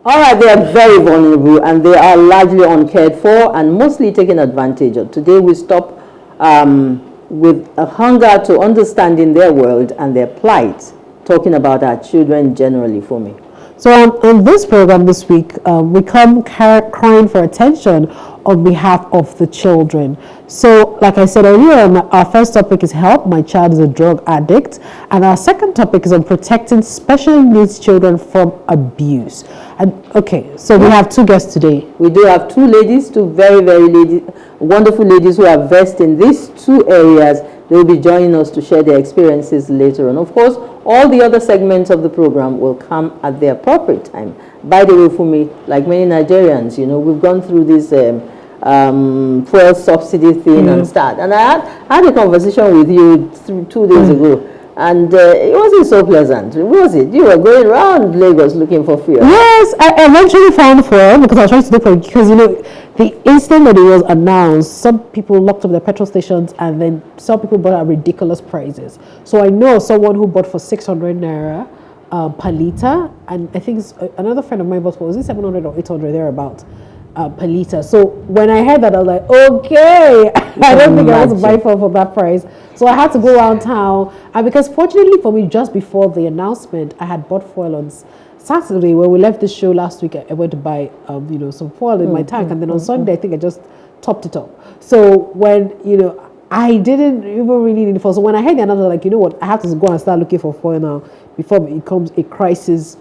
All right, they are very vulnerable and they are largely uncared for and mostly taken advantage of. Today we stop with a hunger to understanding their world and their plight, talking about our children generally for me. So on this program this week, we come crying for attention on behalf of the children. So like I said earlier, our first topic is help. My child is a drug addict. And our second topic is on protecting special needs children from abuse. And okay, so we have two guests today. We do have two ladies, two very, very wonderful ladies who are versed in these two areas. They will be joining us to share their experiences later on. Of course, all the other segments of the program will come at the appropriate time. By the way, for me, like many Nigerians, we've gone through this fuel subsidy thing and start. And I had a conversation with you 2 days ago. And it wasn't so pleasant, was it? You were going around Lagos looking for fuel. Yes, I eventually found fuel because I was trying to look for it. Because, the instant that it was announced, some people locked up their petrol stations and then some people bought at ridiculous prices. So I know someone who bought for 600 naira per liter. And I think another friend of mine bought for, was it 700 or 800 thereabout? Per liter. So when I heard that, I was like, okay, I don't think I want to buy for that price. So I had to go around town, and because fortunately for me, just before the announcement, I had bought fuel on Saturday. When we left the show last week, I went to buy some fuel in my tank, and then on Sunday I think I just topped it up. So when I didn't even really need fuel. So when I heard the announcement, like, you know what, I have to go and start looking for fuel now before it becomes a crisis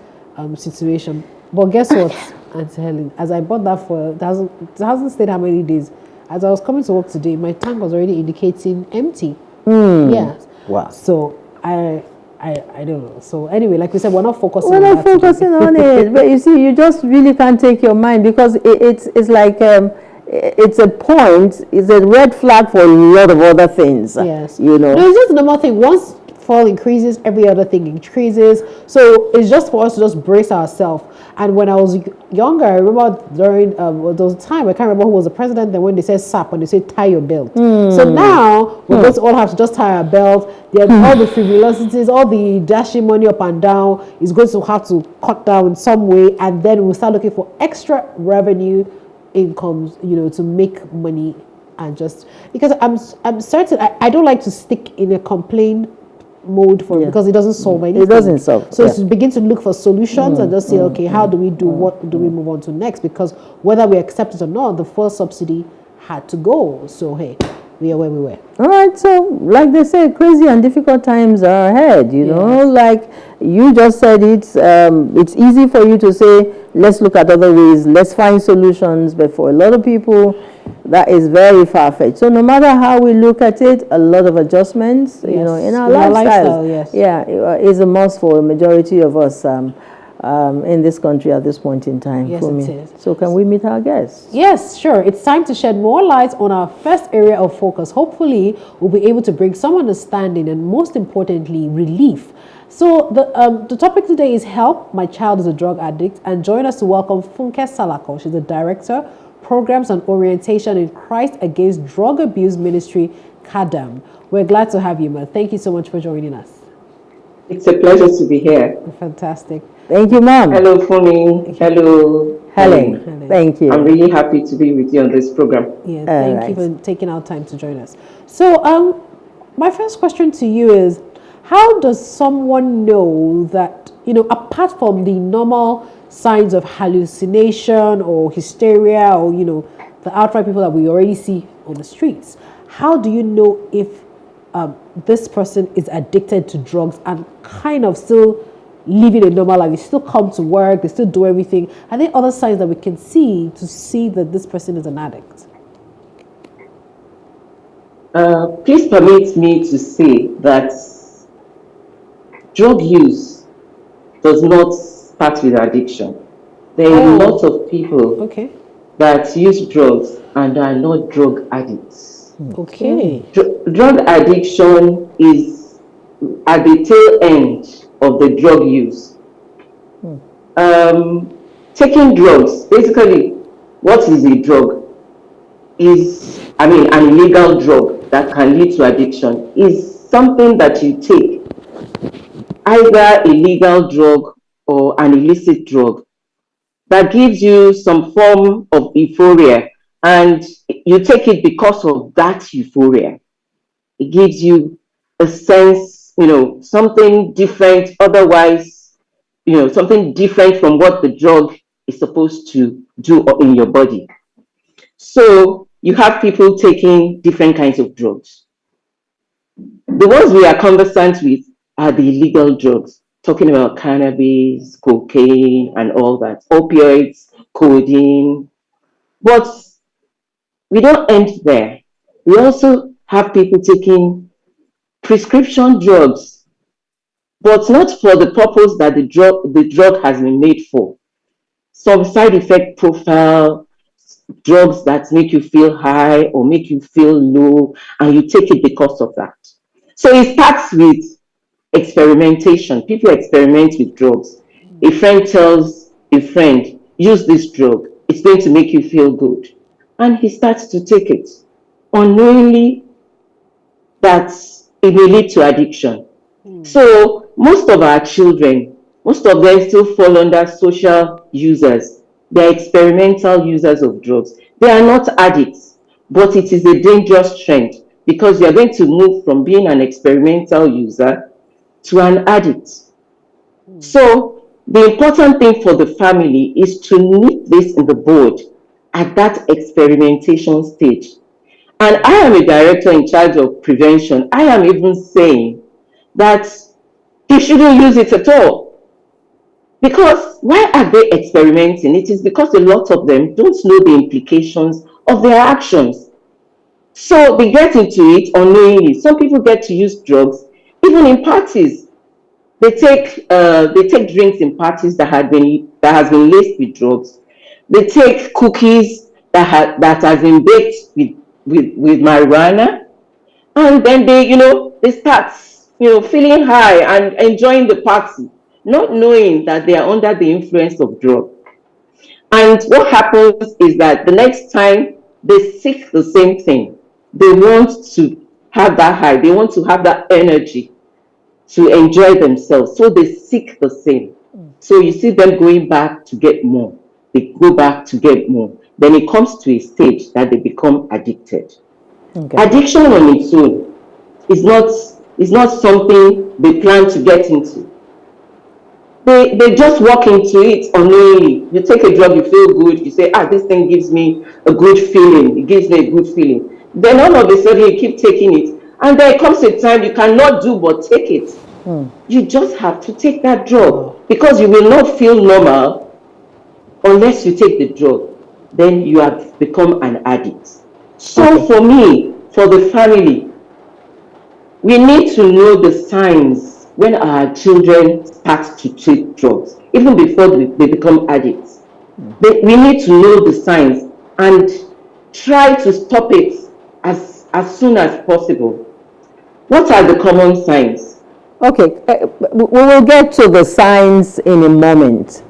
situation. But guess what, Auntie Helen? As I bought that fuel, it hasn't stayed how many days. As I was coming to work today, my tank was already indicating empty. Yes. Wow. So I don't know. So anyway, like we said, we're not focusing. We're not focusing on it. But you see, you just really can't take your mind because it's like it's a point. It's a red flag for a lot of other things. Yes. No, it's just a normal thing. Once fall increases, every other thing increases. So it's just for us to just brace ourselves. And when I was younger, I remember during there was a time, I can't remember who was the president, then when they said SAP, when they say tie your belt. So now we're going to all have to just tie our belt. Then all the frivolosities, all the dashing money up and down is going to have to cut down in some way, and then we'll start looking for extra revenue incomes, to make money. And just because I'm certain I don't like to stick in a complaint mode for it because it doesn't solve anything. It doesn't solve. So to begin to look for solutions and just say, okay, how do we do, what do we move on to next? Because whether we accept it or not, the fuel subsidy had to go. So hey, we are where we were. All right, so like they say, crazy and difficult times are ahead, like you just said, it's easy for you to say, let's look at other ways, let's find solutions, but for a lot of people, that is very far-fetched. So no matter how we look at it, a lot of adjustments, in our lifestyle, is a must for a majority of us in this country at this point in time. Yes, for me. It is. So can we meet our guests? Yes, sure. It's time to shed more light on our first area of focus. Hopefully, we'll be able to bring some understanding and, most importantly, relief. So the topic today is help. My child is a drug addict. And join us to welcome Funke Salako. She's the director, Programs and Orientation in Christ Against Drug Abuse Ministry, CADAM. We're glad to have you, Ma. Thank you so much for joining us. It's a pleasure to be here. Fantastic. Thank you, ma'am. Hello, Fumi. Hello, Helen. Thank you. I'm really happy to be with you on this program. Yeah, thank you for taking our time to join us. So, my first question to you is, how does someone know that, apart from the normal signs of hallucination or hysteria or, the outright people that we already see on the streets, how do you know if this person is addicted to drugs and kind of still living a normal life? They still come to work, they still do everything. Are there other signs that we can see to see that this person is an addict? Please permit me to say that drug use does not start with addiction. There are a lot of people that use drugs and are not drug addicts. Okay. Drug addiction is at the tail end of the drug use. Taking drugs, basically, what is a drug? An illegal drug that can lead to addiction is something that you take, either a legal drug or an illicit drug, that gives you some form of euphoria, and you take it because of that euphoria. It gives you a sense, something different, otherwise, something different from what the drug is supposed to do in your body. So you have people taking different kinds of drugs. The ones we are conversant with are the illegal drugs, talking about cannabis, cocaine, and all that, opioids, codeine. But we don't end there. We also have people taking prescription drugs, but not for the purpose that the drug has been made for. Some side effect profile, drugs that make you feel high or make you feel low, and you take it because of that. So it starts with experimentation. People experiment with drugs. A friend tells a friend, use this drug, it's going to make you feel good. And he starts to take it. Unknowingly, that it may lead to addiction. So most of our children, most of them still fall under social users. They're experimental users of drugs. They are not addicts, but it is a dangerous trend because you're going to move from being an experimental user to an addict. So the important thing for the family is to nip this in the bud at that experimentation stage. And I am a director in charge of prevention. I am even saying that they shouldn't use it at all. Because why are they experimenting? It is because a lot of them don't know the implications of their actions. So they get into it unknowingly. Some people get to use drugs even in parties. They take drinks in parties that has been laced with drugs. They take cookies that has been baked with marijuana, and then they start feeling high and enjoying the party, not knowing that they are under the influence of drug. And what happens is that the next time they seek the same thing, they want to have that high, they want to have that energy to enjoy themselves, so they seek the same. So you see them going back to get more, they go back to get more, then it comes to a stage that they become addicted. Okay. Addiction on its own is not something they plan to get into. They just walk into it unknowingly. You take a drug, you feel good, you say, this thing gives me a good feeling, it gives me a good feeling. Then all of a sudden you keep taking it, and there comes a time you cannot do but take it. You just have to take that drug because you will not feel normal unless you take the drug. Then you have become an addict. So for me, for the family, we need to know the signs when our children start to take drugs, even before they become addicts. We need to know the signs and try to stop it as soon as possible. What are the common signs? Okay, we will get to the signs in a moment.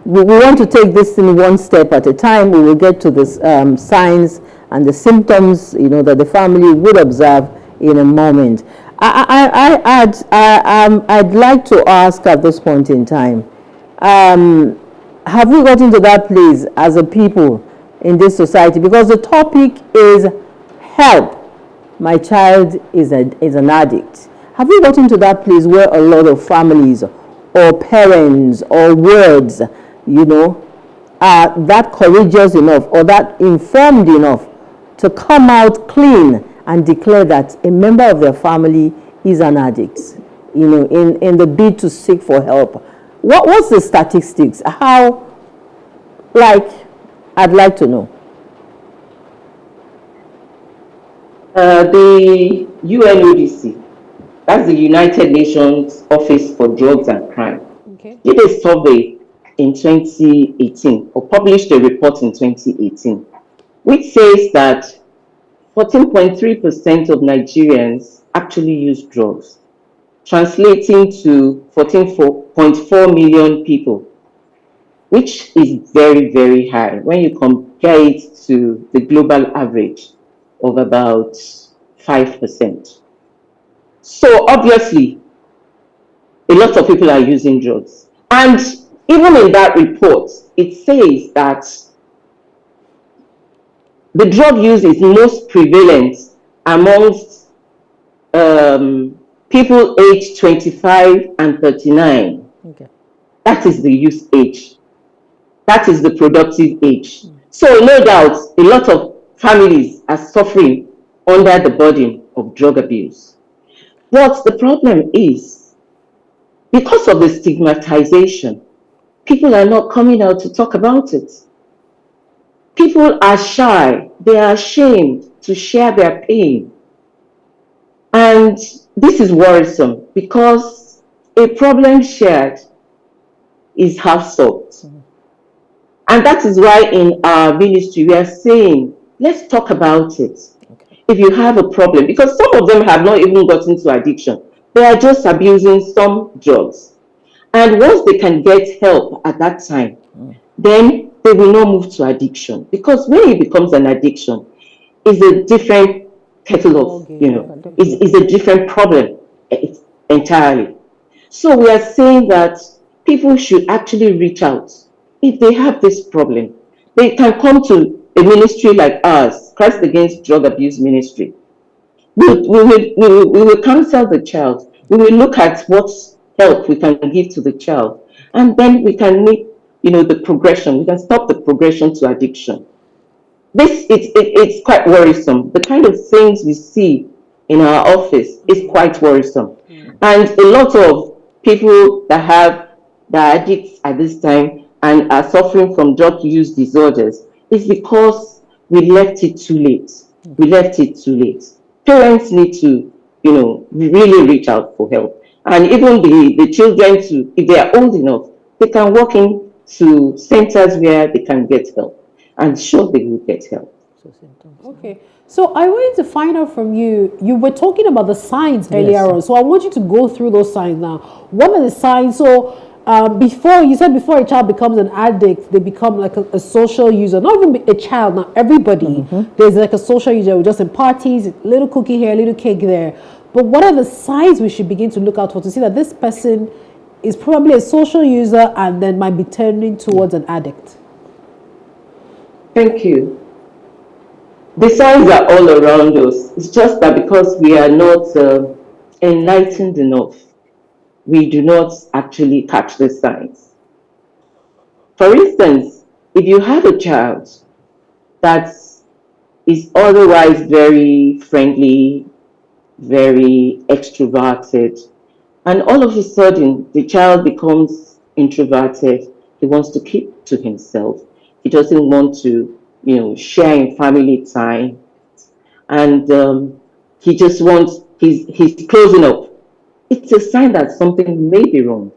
We want to take this in one step at a time. We will get to the signs and the symptoms, that the family would observe in a moment. I'd like to ask at this point in time, have we gotten to that place as a people in this society? Because the topic is help. My child is an addict. Have we gotten to that place where a lot of families or parents or words, are that courageous enough or that informed enough to come out clean and declare that a member of their family is an addict, in the bid to seek for help? What's the statistics? I'd like to know. The UNODC, that's the United Nations Office for Drugs and Crime, did a survey in 2018, or published a report in 2018, which says that 14.3% of Nigerians actually use drugs, translating to 14.4 million people, which is very, very high when you compare it to the global average of about 5%. So obviously, a lot of people are using drugs. And even in that report, it says that the drug use is most prevalent amongst people aged 25 and 39. Okay. That is the use age. That is the productive age. So no doubt, a lot of families are suffering under the burden of drug abuse. But the problem is, because of the stigmatization, people are not coming out to talk about it. People are shy. They are ashamed to share their pain. And this is worrisome because a problem shared is half solved. And that is why in our ministry we are saying, let's talk about it. Okay. If you have a problem, because some of them have not even gotten to addiction, they are just abusing some drugs. And once they can get help at that time, then they will not move to addiction. Because when it becomes an addiction, it's a different kettle of, it's a different problem entirely. So we are saying that people should actually reach out. If they have this problem, they can come to a ministry like ours, Christ Against Drug Abuse Ministry. We will counsel the child. We will look at what help we can give to the child. And then we can make, the progression. We can stop the progression to addiction. It's quite worrisome. The kind of things we see in our office is quite worrisome. And a lot of people that are addicts at this time and are suffering from drug use disorders is because we left it too late. We left it too late. Parents need to, really reach out for help. And even the children too, if they are old enough, they can walk into centers where they can get help. And sure they will get help. Okay, so I wanted to find out from you, you were talking about the signs earlier on, so I want you to go through those signs now. What are the signs? So before a child becomes an addict, they become like a social user, not even a child, not everybody. There's like a social user, just in parties, little cookie here, little cake there. But what are the signs we should begin to look out for to see that this person is probably a social user and then might be turning towards an addict? Thank you. The signs are all around us. It's just that because we are not enlightened enough, we do not actually catch the signs. For instance, if you have a child that is otherwise very friendly, very extroverted, and all of a sudden the child becomes introverted, he wants to keep to himself. He doesn't want to, share in family time. And he just wants, he's closing up. It's a sign that something may be wrong.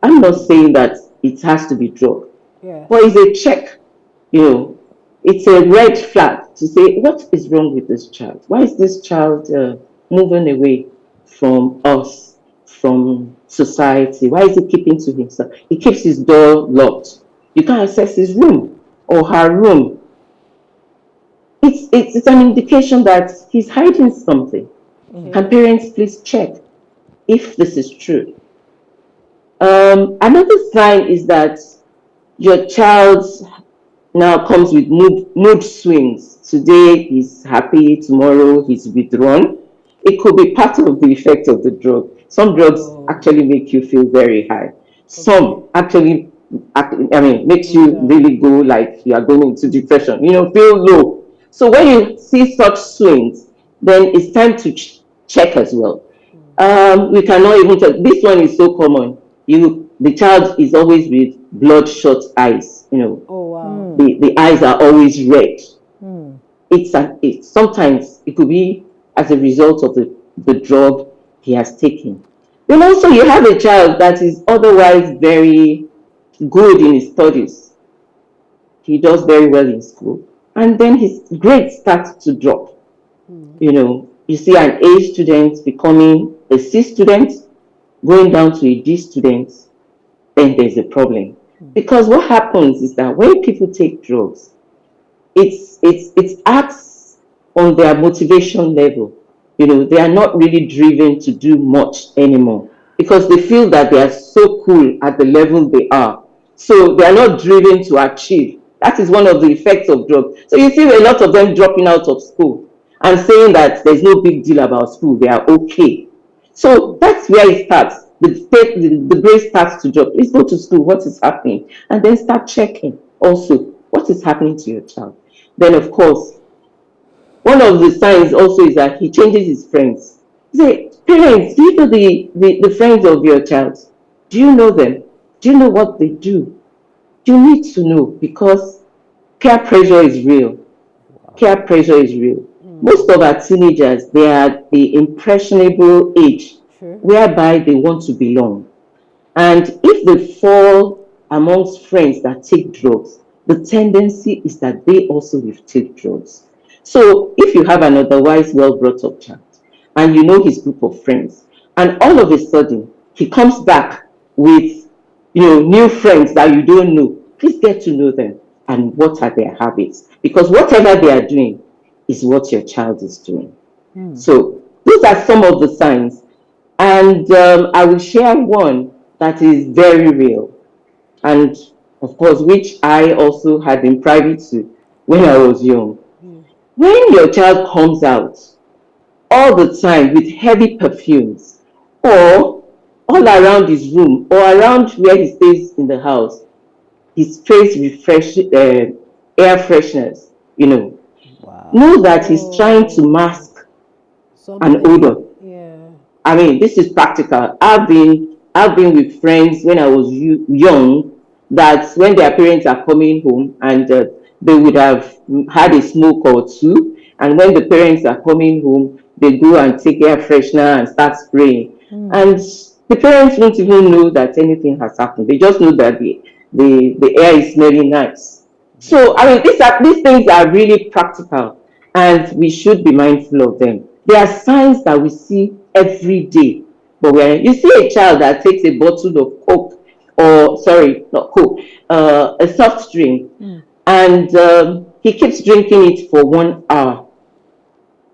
I'm not saying that it has to be drug, but it's a check, it's a red flag to say, what is wrong with this child? Why is this child moving away from us, from society? Why is he keeping to himself? He keeps his door locked. You can't access his room or her room. It's an indication that he's hiding something. Can parents please check if this is true? Another sign is that your child now comes with mood swings. Today he's happy, tomorrow he's withdrawn. It could be part of the effect of the drug. Some drugs actually make you feel very high. Some actually, makes you really go like you are going into depression, feel low. So when you see such swings, then it's time to check as well. We cannot even tell. This one is so common. The child is always with bloodshot eyes. The eyes are always red. Sometimes it could be as a result of the drug he has taken. Then also you have a child that is otherwise very good in his studies. He does very well in school. And then his grades start to drop. You see an A student becoming a C student, going down to a D student, then there's a problem. Because what happens is that when people take drugs, it acts on their motivation level. They are not really driven to do much anymore because they feel that they are so cool at the level they are. So they are not driven to achieve. That is one of the effects of drugs. So you see a lot of them dropping out of school and saying that there's no big deal about school, they are okay. So that's where it starts. The brain starts to drop. Please go to school, what is happening? And then start checking also what is happening to your child. Then, of course, one of the signs also is that he changes his friends. You say, parents, do you know the friends of your child? Do you know them? Do you know what they do? You need to know, because peer pressure is real. Peer pressure is real. Most of our teenagers, they are the impressionable age whereby they want to belong. And if they fall amongst friends that take drugs, the tendency is that they also will take drugs. So if you have an otherwise well brought up child and you know his group of friends, and all of a sudden he comes back with new friends that you don't know, please get to know them and what are their habits. Because whatever they are doing is what your child is doing. So those are some of the signs. And I will share one that is very real. And of course, which I also had been privy to when I was young. When your child comes out all the time with heavy perfumes, or all around his room, or around where he stays in the house, he sprays air fresheners, know that he's trying to mask an odor. I mean, this is practical. I've been with friends when I was young, that when their parents are coming home and they would have had a smoke or two, and when the parents are coming home, they go and take air freshener and start spraying. And the parents don't even know that anything has happened. They just know that the air is smelling nice. So I mean, these things are really practical, and we should be mindful of them. There are signs that we see every day. But when you see a child that takes a bottle of Coke, or sorry, not Coke, a soft drink, and he keeps drinking it for 1 hour,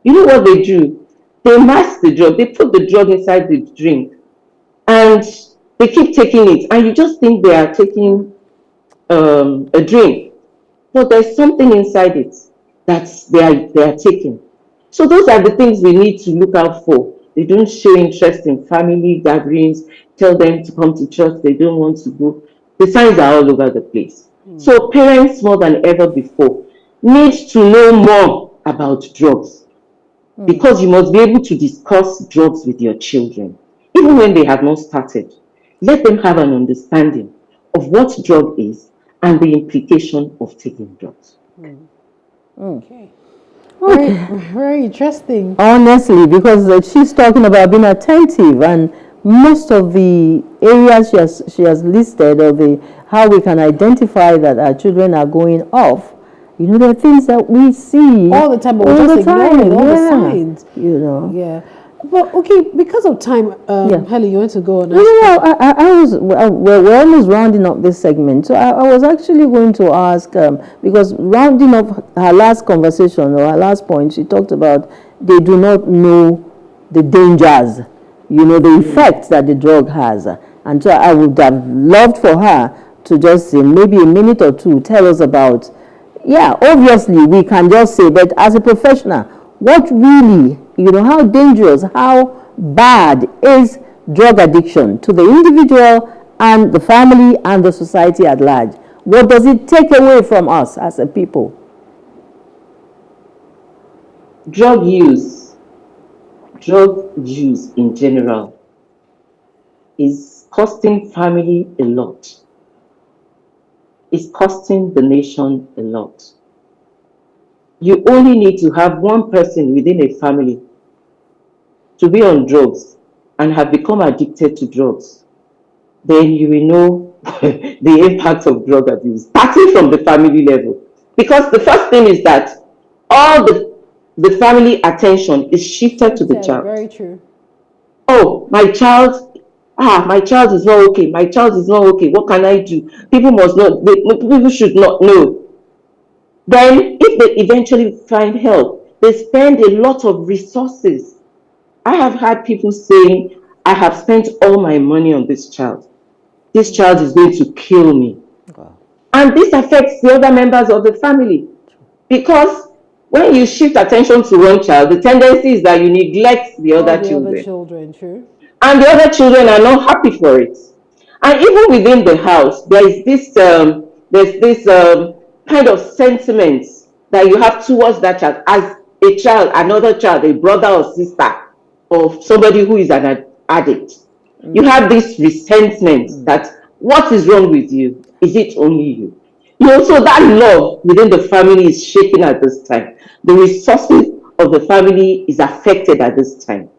you know what they do? They mask the drug. They put the drug inside the drink, and they keep taking it. And you just think they are taking a drink, but there's something inside it that they are taking. So those are the things we need to look out for. They don't show interest in family gatherings, tell them to come to church, they don't want to go. The signs are all over the place. So parents, more than ever before, need to know more about drugs, because you must be able to discuss drugs with your children, even when they have not started. Let them have an understanding of what drug is and the implication of taking drugs. Okay. Very interesting. Honestly, because she's talking about being attentive, and most of the areas she has listed, or how we can identify that our children are going off, there are things that we see all the time, but we just ignore it, all the signs. Yeah. But okay, because of time, Helen, you want to go on? We're almost rounding up this segment. So I was actually going to ask, because rounding up her last conversation, or her last point, she talked about they do not know the dangers, the effects that the drug has. And so I would have loved for her to just say maybe a minute or two, tell us about, obviously we can just say, but as a professional, what really, how dangerous, how bad is drug addiction to the individual and the family and the society at large? What does it take away from us as a people? Drug use in general is costing family a lot. It's costing the nation a lot. You only need to have one person within a family to be on drugs and have become addicted to drugs. Then you will know the impact of drug abuse, starting from the family level. Because the first thing is that all the family attention is shifted to the child. Very true. Oh, my child is not okay. My child is not okay. What can I do? People must not, people should not know. Then, if they eventually find help, they spend a lot of resources. I have had people saying, I have spent all my money on this child. This child is going to kill me. And this affects the other members of the family. Because when you shift attention to one child, the tendency is that you neglect the All other the other children. children, true. And the other children are not happy for it. And even within the house, there's this kind of sentiment that you have towards that child as a child, another child, a brother or sister of somebody who is an addict. You have this resentment that what is wrong with you? Is it only you? You know, so that love within the family is shaken at this time. The resources of the family is affected at this time.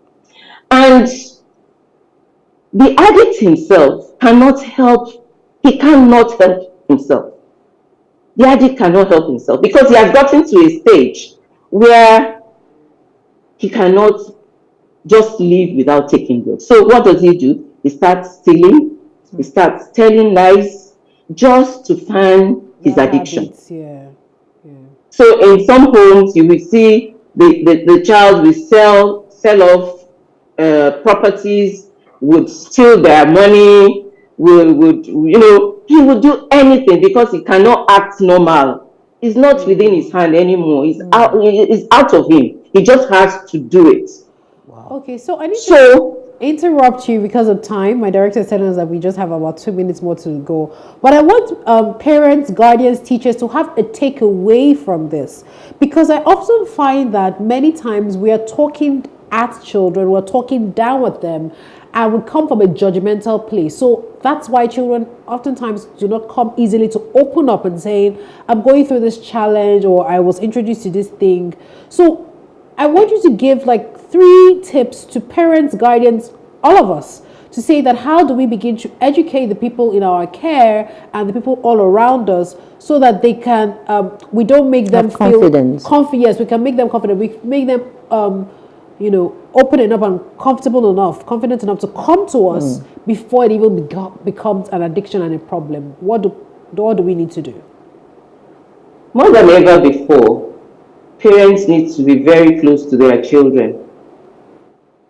And the addict himself cannot help, he cannot help himself. The addict cannot help himself because he has gotten to a stage where he cannot just live without taking drugs. So what does he do? He starts stealing, he starts telling lies just to fan his addiction. Habits, yeah. So in some homes, you will see the child will sell off properties, would steal their money, would he would do anything because he cannot act normal. It's not within his hand anymore. It's out of him. He just has to do it. Okay, so I need to So interrupt you because of time. My director is telling us that we just have about 2 minutes more to go. But I want parents, guardians, teachers to have a takeaway from this. Because I often find that many times we are talking at children, we're talking down at them, and we come from a judgmental place. So that's why children oftentimes do not come easily to open up and saying, I'm going through this challenge, or I was introduced to this thing. So I want you to give like 3 tips to parents, guardians, all of us, to say that how do we begin to educate the people in our care and the people all around us so that they can, we don't make them Have confidence. Yes, we can make them confident. We make them, open enough and comfortable enough, confident enough to come to us before it even becomes an addiction and a problem. What do we need to do? more than ever before, parents need to be very close to their children.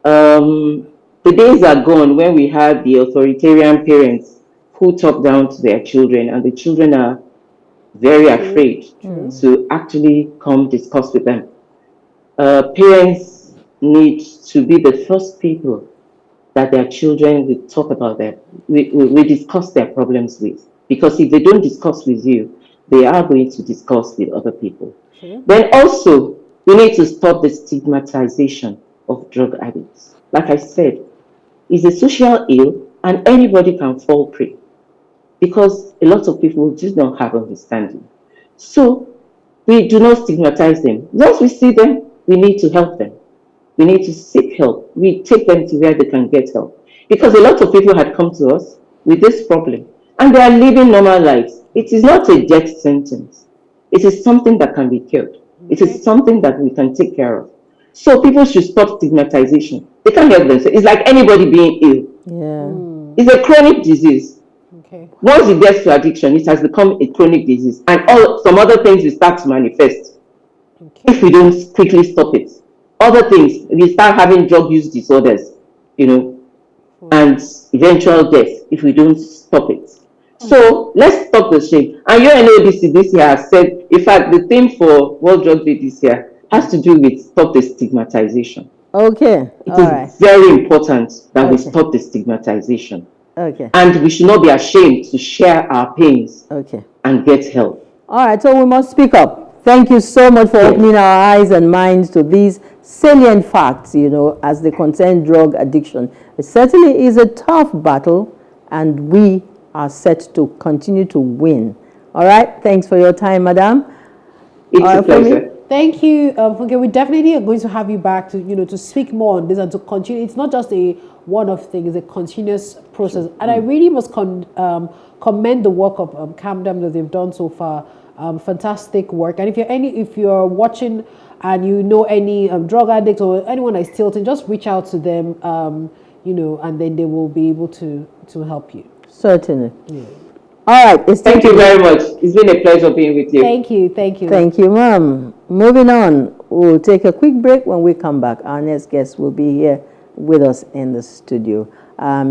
The days are gone when we had the authoritarian parents who talk down to their children, and the children are very afraid to actually come discuss with them. Parents need to be the first people that their children will talk about them, we discuss their problems with. Because if they don't discuss with you, they are going to discuss with other people. Then also, we need to stop the stigmatization of drug addicts. Like I said, it's a social ill and anybody can fall prey because a lot of people do not have understanding. So we do not stigmatize them. Once we see them, we need to help them. We need to seek help. We take them to where they can get help. Because a lot of people had come to us with this problem and they are living normal lives. It is not a death sentence. It is something that can be cured. It is something that we can take care of. So people should stop stigmatization. They can't help themselves. It's like anybody being ill. Yeah. It's a chronic disease. Okay. Once it gets to addiction, it has become a chronic disease. And some other things will start to manifest if we don't quickly stop it. Other things, we start having drug use disorders, and eventual death if we don't stop it. So let's stop the shame. And UNODC this year has said, in fact, the theme for World Drug Day this year has to do with stop the stigmatization. Okay. It is very important that we stop the stigmatization. Okay. And we should not be ashamed to share our pains and get help. All right, so we must speak up. Thank you so much for opening our eyes and minds to these salient facts, as they concern drug addiction. It certainly is a tough battle, and we are set to continue to win. All right, thanks for your time, Madam. It's a pleasure. Thank you, Funke. We definitely are going to have you back to speak more on this and to continue. It's not just a one-off thing; it's a continuous process. And I really must commend the work of CADAM that they've done so far. Fantastic work. And if you're watching and you know any drug addict or anyone that's tilting, just reach out to them. And then they will be able to help you. Certainly. Yeah. All right. Thank you very much. It's been a pleasure being with you. Thank you. Thank you, Mom. Moving on, we'll take a quick break. When we come back, our next guest will be here with us in the studio.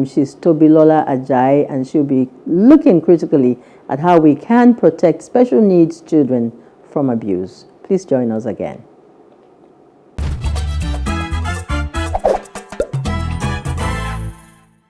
She's Tobilola Ajay, and she'll be looking critically at how we can protect special needs children from abuse. Please join us again.